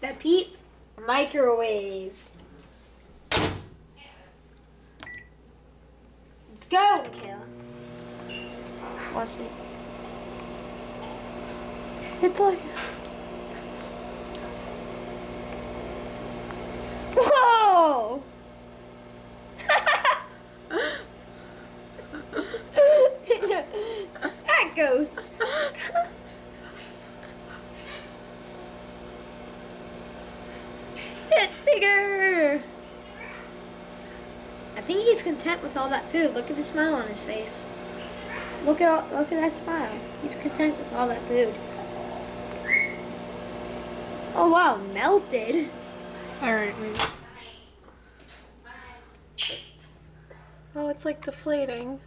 The Peep microwaved. Let's go, Michaela. Watch it. It's like... Whoa! That ghost. It's bigger. I think he's content with all that food. Look at the smile on his face. Look at that smile. He's content with all that food. Oh wow, melted. Alright, wait. Oh, it's like deflating.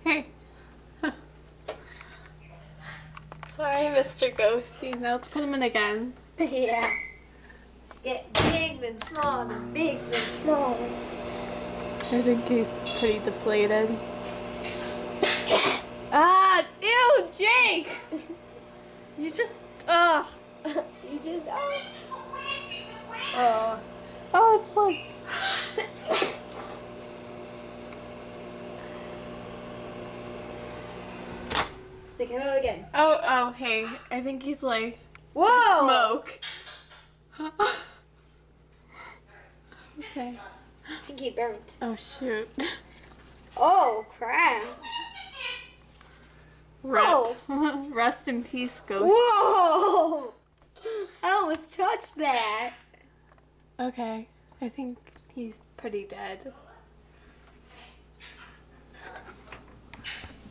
Hey. Sorry, Mr. Ghosty. Now let's put him in again. Yeah. Get big then small, then big then small. I think he's pretty deflated. Ah, ew, Jake! You just, ugh. You just Oh, it's like... stick him out again. Oh, hey. I think he's like... Whoa! Smoke. Okay. I think he burnt. Oh, shoot. Oh crap! Rip. Rest in peace, Ghost. Whoa! I almost touched that. Okay. I think he's pretty dead.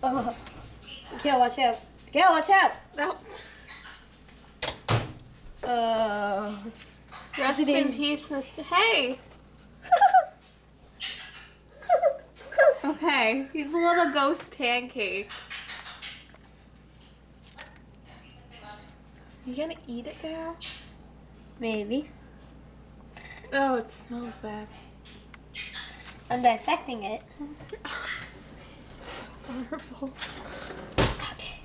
Oh. Mikhail, watch out. Mikhail, watch out. No. Rest it in in? peace, Mr. Hey! Okay. He's a little ghost pancake. You gonna eat it now? Maybe. Oh, it smells bad. I'm dissecting it. It's horrible. Okay.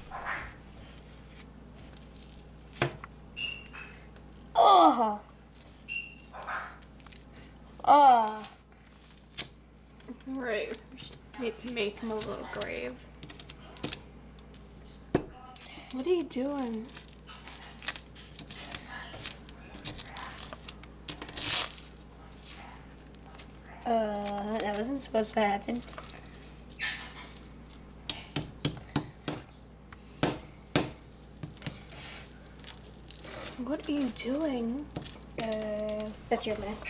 Oh. Oh. Right. We need to make him a little grave. What are you doing? That wasn't supposed to happen. What are you doing? That's your mess.